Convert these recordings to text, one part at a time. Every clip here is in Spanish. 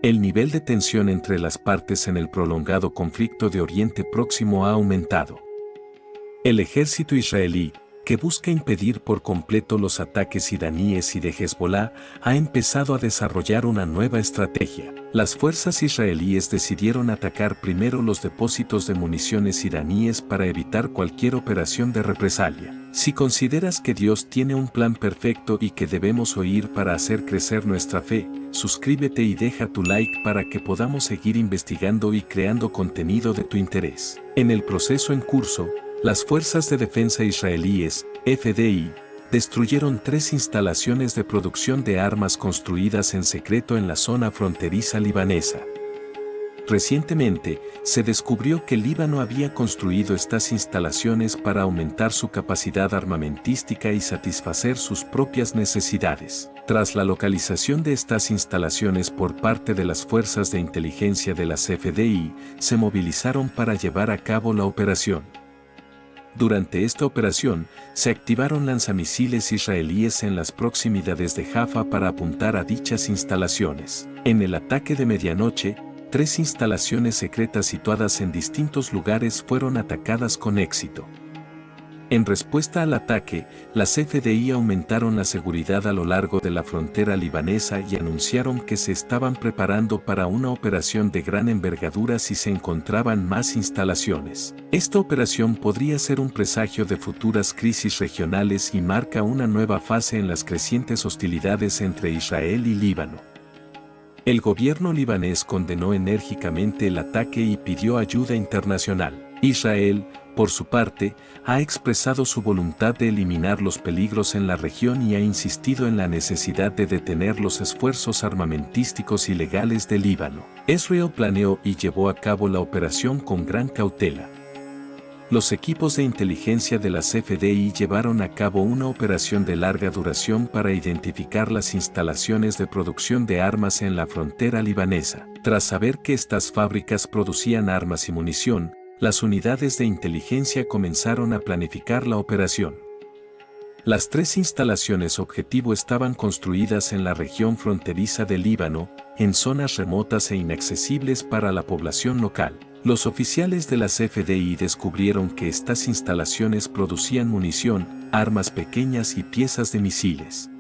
El nivel de tensión entre las partes en el prolongado conflicto de Oriente Próximo ha aumentado. El ejército israelí, que busca impedir por completo los ataques iraníes y de Hezbolá, ha empezado a desarrollar una nueva estrategia. Las fuerzas israelíes decidieron atacar primero los depósitos de municiones iraníes para evitar cualquier operación de represalia. Si consideras que Dios tiene un plan perfecto y que debemos oír para hacer crecer nuestra fe, suscríbete y deja tu like para que podamos seguir investigando y creando contenido de tu interés. En el proceso en curso, las Fuerzas de Defensa Israelíes, FDI, destruyeron 3 instalaciones de producción de armas construidas en secreto en la zona fronteriza libanesa. Recientemente, se descubrió que Líbano había construido estas instalaciones para aumentar su capacidad armamentística y satisfacer sus propias necesidades. Tras la localización de estas instalaciones por parte de las fuerzas de inteligencia de las FDI, se movilizaron para llevar a cabo la operación. Durante esta operación, se activaron lanzamisiles israelíes en las proximidades de Jaffa para apuntar a dichas instalaciones. En el ataque de medianoche, 3 instalaciones secretas situadas en distintos lugares fueron atacadas con éxito. En respuesta al ataque, las FDI aumentaron la seguridad a lo largo de la frontera libanesa y anunciaron que se estaban preparando para una operación de gran envergadura si se encontraban más instalaciones. Esta operación podría ser un presagio de futuras crisis regionales y marca una nueva fase en las crecientes hostilidades entre Israel y Líbano. El gobierno libanés condenó enérgicamente el ataque y pidió ayuda internacional. Israel, por su parte, ha expresado su voluntad de eliminar los peligros en la región y ha insistido en la necesidad de detener los esfuerzos armamentísticos ilegales de Líbano. Israel planeó y llevó a cabo la operación con gran cautela. Los equipos de inteligencia de las FDI llevaron a cabo una operación de larga duración para identificar las instalaciones de producción de armas en la frontera libanesa. Tras saber que estas fábricas producían armas y munición, las unidades de inteligencia comenzaron a planificar la operación. Las 3 instalaciones objetivo estaban construidas en la región fronteriza del Líbano, en zonas remotas e inaccesibles para la población local. Los oficiales de las FDI descubrieron que estas instalaciones producían munición, armas pequeñas y piezas de misiles.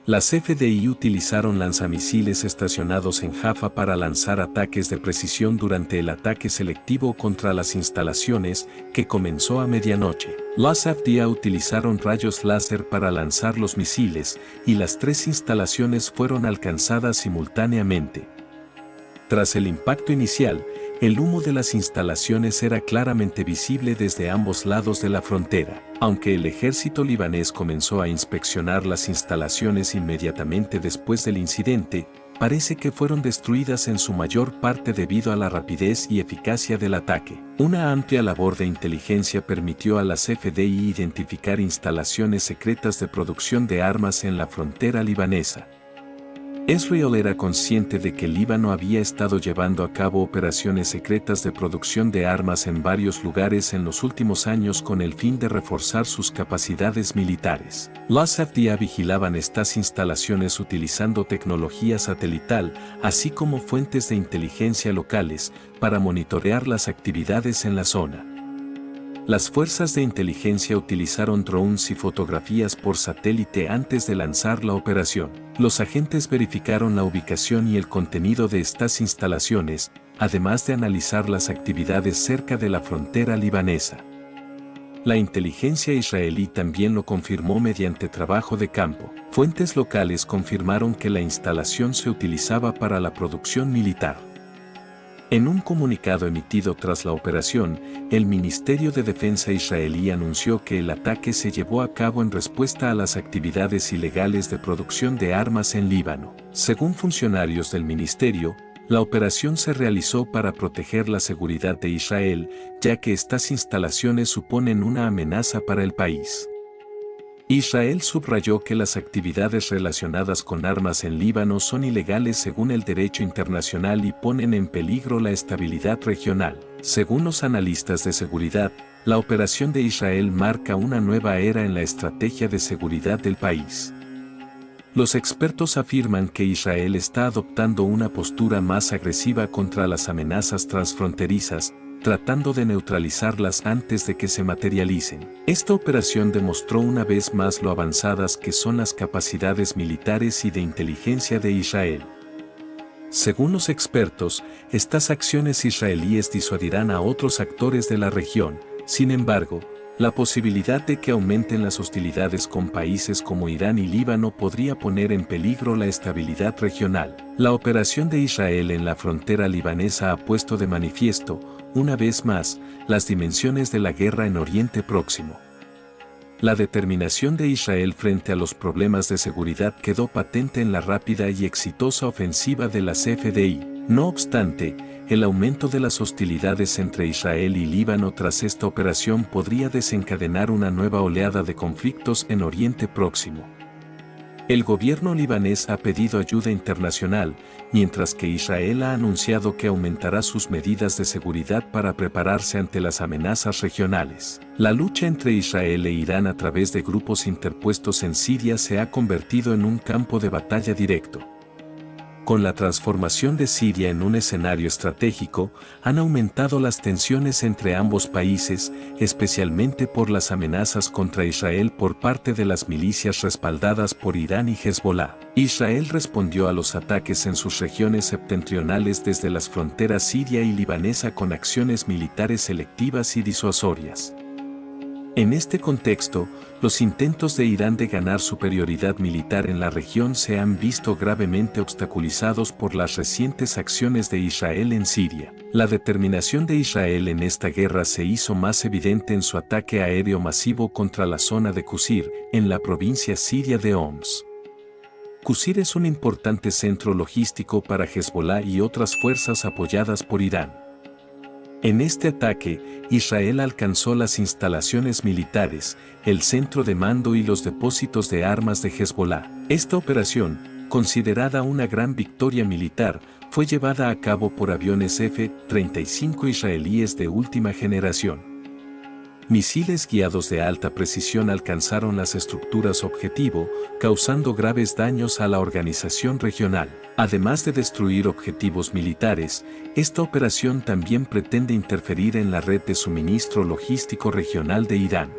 Las FDI utilizaron lanzamisiles estacionados en Jaffa para lanzar ataques de precisión durante el ataque selectivo contra las instalaciones, que comenzó a medianoche. Las FDI utilizaron rayos láser para lanzar los misiles, y las 3 instalaciones fueron alcanzadas simultáneamente. Tras el impacto inicial, el humo de las instalaciones era claramente visible desde ambos lados de la frontera. Aunque el ejército libanés comenzó a inspeccionar las instalaciones inmediatamente después del incidente, parece que fueron destruidas en su mayor parte debido a la rapidez y eficacia del ataque. Una amplia labor de inteligencia permitió a las FDI identificar instalaciones secretas de producción de armas en la frontera libanesa. Israel era consciente de que Líbano había estado llevando a cabo operaciones secretas de producción de armas en varios lugares en los últimos años con el fin de reforzar sus capacidades militares. Las FDI vigilaban estas instalaciones utilizando tecnología satelital, así como fuentes de inteligencia locales, para monitorear las actividades en la zona. Las fuerzas de inteligencia utilizaron drones y fotografías por satélite antes de lanzar la operación. Los agentes verificaron la ubicación y el contenido de estas instalaciones, además de analizar las actividades cerca de la frontera libanesa. La inteligencia israelí también lo confirmó mediante trabajo de campo. Fuentes locales confirmaron que la instalación se utilizaba para la producción militar. En un comunicado emitido tras la operación, el Ministerio de Defensa israelí anunció que el ataque se llevó a cabo en respuesta a las actividades ilegales de producción de armas en Líbano. Según funcionarios del ministerio, la operación se realizó para proteger la seguridad de Israel, ya que estas instalaciones suponen una amenaza para el país. Israel subrayó que las actividades relacionadas con armas en Líbano son ilegales según el derecho internacional y ponen en peligro la estabilidad regional. Según los analistas de seguridad, la operación de Israel marca una nueva era en la estrategia de seguridad del país. Los expertos afirman que Israel está adoptando una postura más agresiva contra las amenazas transfronterizas, tratando de neutralizarlas antes de que se materialicen. Esta operación demostró una vez más lo avanzadas que son las capacidades militares y de inteligencia de Israel. Según los expertos, estas acciones israelíes disuadirán a otros actores de la región. Sin embargo, la posibilidad de que aumenten las hostilidades con países como Irán y Líbano podría poner en peligro la estabilidad regional. La operación de Israel en la frontera libanesa ha puesto de manifiesto, una vez más, las dimensiones de la guerra en Oriente Próximo. La determinación de Israel frente a los problemas de seguridad quedó patente en la rápida y exitosa ofensiva de las FDI. No obstante, el aumento de las hostilidades entre Israel y Líbano tras esta operación podría desencadenar una nueva oleada de conflictos en Oriente Próximo. El gobierno libanés ha pedido ayuda internacional, mientras que Israel ha anunciado que aumentará sus medidas de seguridad para prepararse ante las amenazas regionales. La lucha entre Israel e Irán a través de grupos interpuestos en Siria se ha convertido en un campo de batalla directo. Con la transformación de Siria en un escenario estratégico, han aumentado las tensiones entre ambos países, especialmente por las amenazas contra Israel por parte de las milicias respaldadas por Irán y Hezbolá. Israel respondió a los ataques en sus regiones septentrionales desde las fronteras siria y libanesa con acciones militares selectivas y disuasorias. En este contexto, los intentos de Irán de ganar superioridad militar en la región se han visto gravemente obstaculizados por las recientes acciones de Israel en Siria. La determinación de Israel en esta guerra se hizo más evidente en su ataque aéreo masivo contra la zona de Qusir, en la provincia siria de Homs. Qusir es un importante centro logístico para Hezbolá y otras fuerzas apoyadas por Irán. En este ataque, Israel alcanzó las instalaciones militares, el centro de mando y los depósitos de armas de Hezbolá. Esta operación, considerada una gran victoria militar, fue llevada a cabo por aviones F-35 israelíes de última generación. Misiles guiados de alta precisión alcanzaron las estructuras objetivo, causando graves daños a la organización regional. Además de destruir objetivos militares, esta operación también pretende interferir en la red de suministro logístico regional de Irán.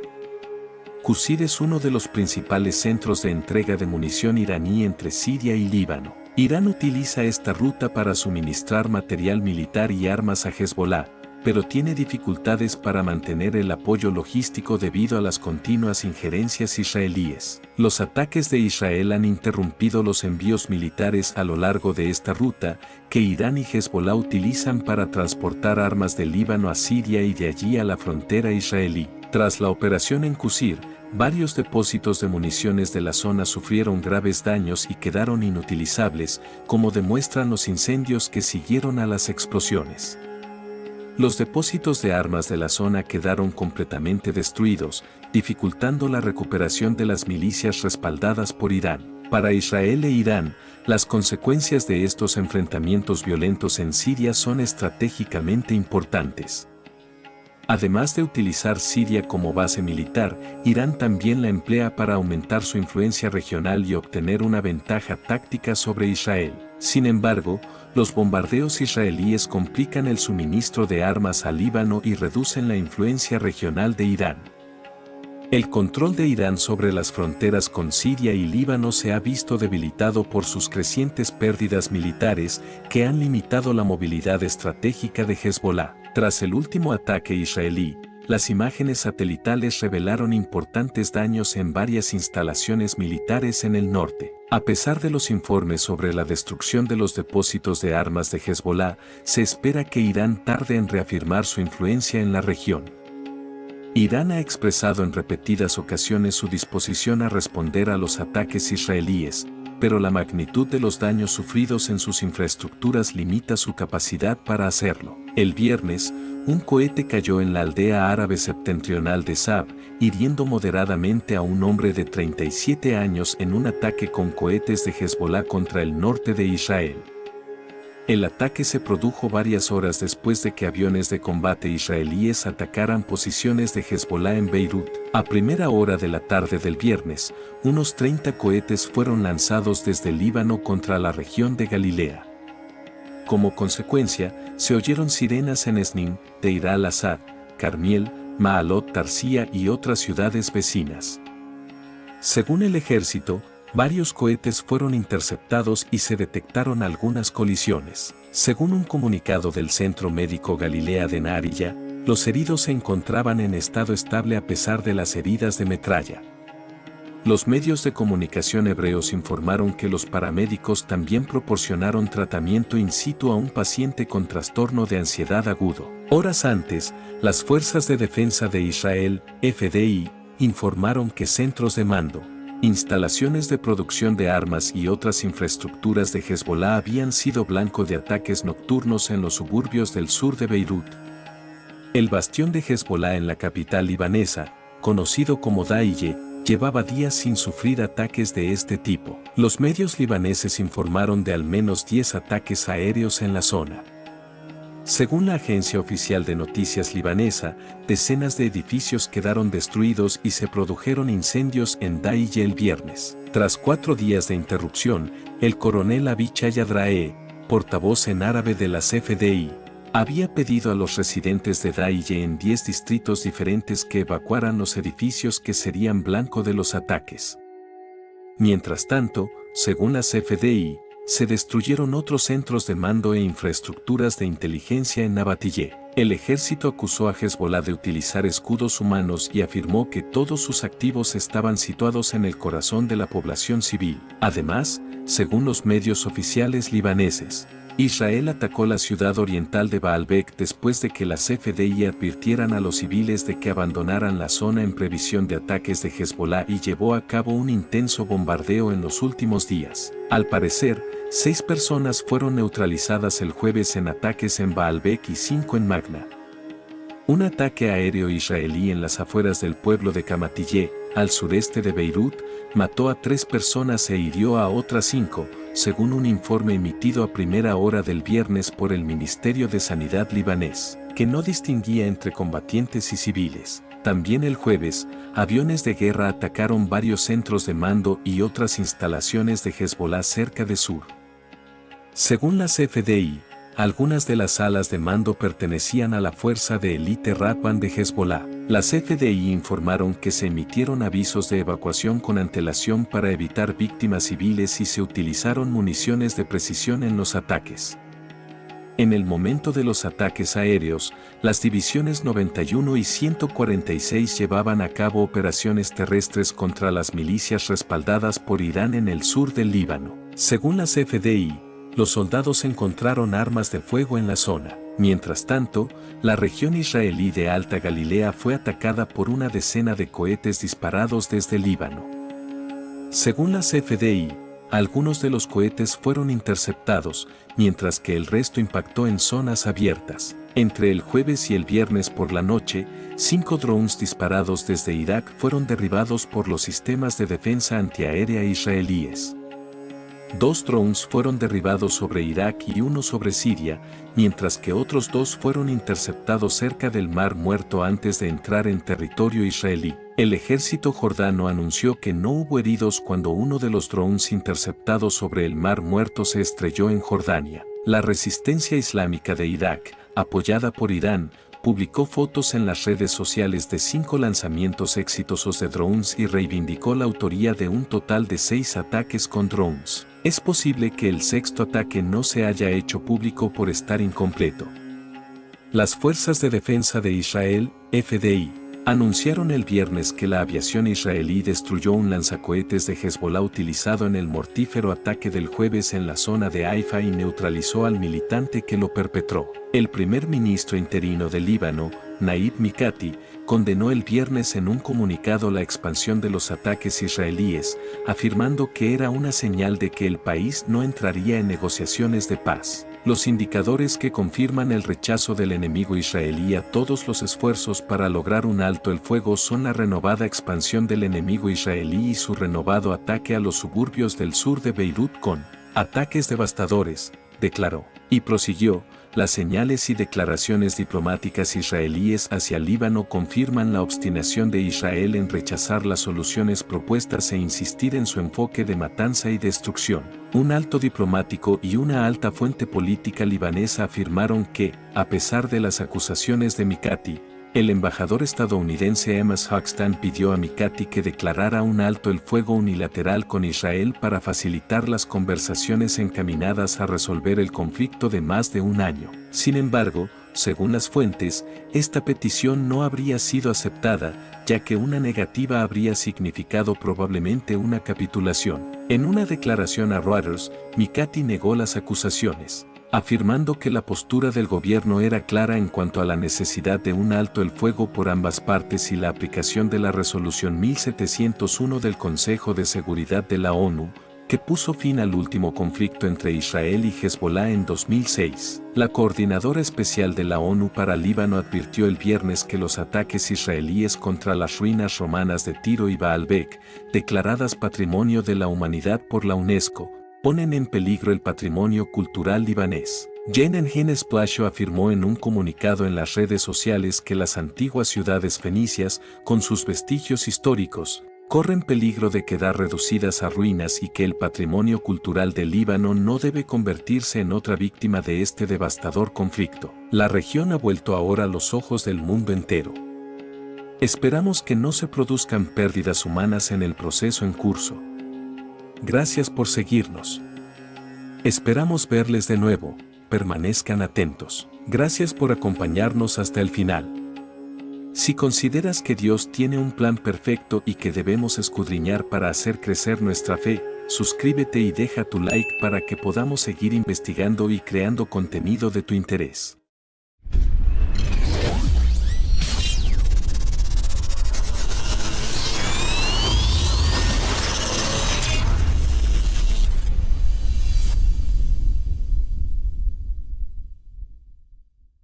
Qusir es uno de los principales centros de entrega de munición iraní entre Siria y Líbano. Irán utiliza esta ruta para suministrar material militar y armas a Hezbolá, pero tiene dificultades para mantener el apoyo logístico debido a las continuas injerencias israelíes. Los ataques de Israel han interrumpido los envíos militares a lo largo de esta ruta, que Irán y Hezbolá utilizan para transportar armas del Líbano a Siria y de allí a la frontera israelí. Tras la operación en Qusir, varios depósitos de municiones de la zona sufrieron graves daños y quedaron inutilizables, como demuestran los incendios que siguieron a las explosiones. Los depósitos de armas de la zona quedaron completamente destruidos, dificultando la recuperación de las milicias respaldadas por Irán. Para Israel e Irán, las consecuencias de estos enfrentamientos violentos en Siria son estratégicamente importantes. Además de utilizar Siria como base militar, Irán también la emplea para aumentar su influencia regional y obtener una ventaja táctica sobre Israel. Sin embargo, los bombardeos israelíes complican el suministro de armas al Líbano y reducen la influencia regional de Irán. El control de Irán sobre las fronteras con Siria y Líbano se ha visto debilitado por sus crecientes pérdidas militares que han limitado la movilidad estratégica de Hezbolá. Tras el último ataque israelí, las imágenes satelitales revelaron importantes daños en varias instalaciones militares en el norte. A pesar de los informes sobre la destrucción de los depósitos de armas de Hezbolá, se espera que Irán tarde en reafirmar su influencia en la región. Irán ha expresado en repetidas ocasiones su disposición a responder a los ataques israelíes, pero la magnitud de los daños sufridos en sus infraestructuras limita su capacidad para hacerlo. El viernes, un cohete cayó en la aldea árabe septentrional de Sab, hiriendo moderadamente a un hombre de 37 años en un ataque con cohetes de Hezbolá contra el norte de Israel. El ataque se produjo varias horas después de que aviones de combate israelíes atacaran posiciones de Hezbollah en Beirut. A primera hora de la tarde del viernes, unos 30 cohetes fueron lanzados desde el Líbano contra la región de Galilea. Como consecuencia, se oyeron sirenas en Snim, Deir al-Assad, Carmiel, Maalot Tarsía y otras ciudades vecinas. Según el ejército, varios cohetes fueron interceptados y se detectaron algunas colisiones. Según un comunicado del Centro Médico Galilea de Nahariya, los heridos se encontraban en estado estable a pesar de las heridas de metralla. Los medios de comunicación hebreos informaron que los paramédicos también proporcionaron tratamiento in situ a un paciente con trastorno de ansiedad agudo. Horas antes, las Fuerzas de Defensa de Israel, FDI, informaron que centros de mando, instalaciones de producción de armas y otras infraestructuras de Hezbollah habían sido blanco de ataques nocturnos en los suburbios del sur de Beirut. El bastión de Hezbollah en la capital libanesa, conocido como Dahiye, llevaba días sin sufrir ataques de este tipo. Los medios libaneses informaron de al menos 10 ataques aéreos en la zona. Según la agencia oficial de noticias libanesa, decenas de edificios quedaron destruidos y se produjeron incendios en Dahiye el viernes. Tras 4 días de interrupción, el coronel Avichai Adraee, portavoz en árabe de las FDI, había pedido a los residentes de Dahiye en 10 distritos diferentes que evacuaran los edificios que serían blanco de los ataques. Mientras tanto, según las FDI, se destruyeron otros centros de mando e infraestructuras de inteligencia en Nabatiyeh. El ejército acusó a Hezbollah de utilizar escudos humanos y afirmó que todos sus activos estaban situados en el corazón de la población civil. Además, según los medios oficiales libaneses, Israel atacó la ciudad oriental de Baalbek después de que las FDI advirtieran a los civiles de que abandonaran la zona en previsión de ataques de Hezbollah y llevó a cabo un intenso bombardeo en los últimos días. Al parecer, 6 personas fueron neutralizadas el jueves en ataques en Baalbek y 5 en Magna. Un ataque aéreo israelí en las afueras del pueblo de Kamatiyeh, al sureste de Beirut, mató a 3 personas e hirió a otras 5, según un informe emitido a primera hora del viernes por el Ministerio de Sanidad libanés, que no distinguía entre combatientes y civiles. También el jueves, aviones de guerra atacaron varios centros de mando y otras instalaciones de Hezbollah cerca de Sur. Según las FDI, algunas de las alas de mando pertenecían a la fuerza de élite Radwan de Hezbollah. Las FDI informaron que se emitieron avisos de evacuación con antelación para evitar víctimas civiles y se utilizaron municiones de precisión en los ataques. En el momento de los ataques aéreos, las divisiones 91 y 146 llevaban a cabo operaciones terrestres contra las milicias respaldadas por Irán en el sur del Líbano. Según las FDI, los soldados encontraron armas de fuego en la zona. Mientras tanto, la región israelí de Alta Galilea fue atacada por una decena de cohetes disparados desde el Líbano. Según las FDI, algunos de los cohetes fueron interceptados, mientras que el resto impactó en zonas abiertas. Entre el jueves y el viernes por la noche, 5 drones disparados desde Irak fueron derribados por los sistemas de defensa antiaérea israelíes. 2 drones fueron derribados sobre Irak y 1 sobre Siria, mientras que otros 2 fueron interceptados cerca del Mar Muerto antes de entrar en territorio israelí. El ejército jordano anunció que no hubo heridos cuando uno de los drones interceptados sobre el Mar Muerto se estrelló en Jordania. La resistencia islámica de Irak, apoyada por Irán, publicó fotos en las redes sociales de 5 lanzamientos exitosos de drones y reivindicó la autoría de un total de 6 ataques con drones. Es posible que el 6º ataque no se haya hecho público por estar incompleto. Las Fuerzas de Defensa de Israel, FDI, anunciaron el viernes que la aviación israelí destruyó un lanzacohetes de Hezbollah utilizado en el mortífero ataque del jueves en la zona de Haifa y neutralizó al militante que lo perpetró. El primer ministro interino del Líbano, Naib Mikati, condenó el viernes en un comunicado la expansión de los ataques israelíes, afirmando que era una señal de que el país no entraría en negociaciones de paz. Los indicadores que confirman el rechazo del enemigo israelí a todos los esfuerzos para lograr un alto el fuego son la renovada expansión del enemigo israelí y su renovado ataque a los suburbios del sur de Beirut con ataques devastadores, declaró. Y prosiguió, las señales y declaraciones diplomáticas israelíes hacia Líbano confirman la obstinación de Israel en rechazar las soluciones propuestas e insistir en su enfoque de matanza y destrucción. Un alto diplomático y una alta fuente política libanesa afirmaron que, a pesar de las acusaciones de Mikati, el embajador estadounidense Amos Hochstein pidió a Mikati que declarara un alto el fuego unilateral con Israel para facilitar las conversaciones encaminadas a resolver el conflicto de más de un año. Sin embargo, según las fuentes, esta petición no habría sido aceptada, ya que una negativa habría significado probablemente una capitulación. En una declaración a Reuters, Mikati negó las acusaciones, afirmando que la postura del gobierno era clara en cuanto a la necesidad de un alto el fuego por ambas partes y la aplicación de la Resolución 1701 del Consejo de Seguridad de la ONU, que puso fin al último conflicto entre Israel y Hezbollah en 2006. La coordinadora especial de la ONU para Líbano advirtió el viernes que los ataques israelíes contra las ruinas romanas de Tiro y Baalbek, declaradas Patrimonio de la Humanidad por la UNESCO, ponen en peligro el patrimonio cultural libanés. Jenan Hines Plasho afirmó en un comunicado en las redes sociales que las antiguas ciudades fenicias, con sus vestigios históricos, corren peligro de quedar reducidas a ruinas y que el patrimonio cultural del Líbano no debe convertirse en otra víctima de este devastador conflicto. La región ha vuelto ahora los ojos del mundo entero. Esperamos que no se produzcan pérdidas humanas en el proceso en curso. Gracias por seguirnos. Esperamos verles de nuevo, permanezcan atentos. Gracias por acompañarnos hasta el final. Si consideras que Dios tiene un plan perfecto y que debemos escudriñar para hacer crecer nuestra fe, suscríbete y deja tu like para que podamos seguir investigando y creando contenido de tu interés.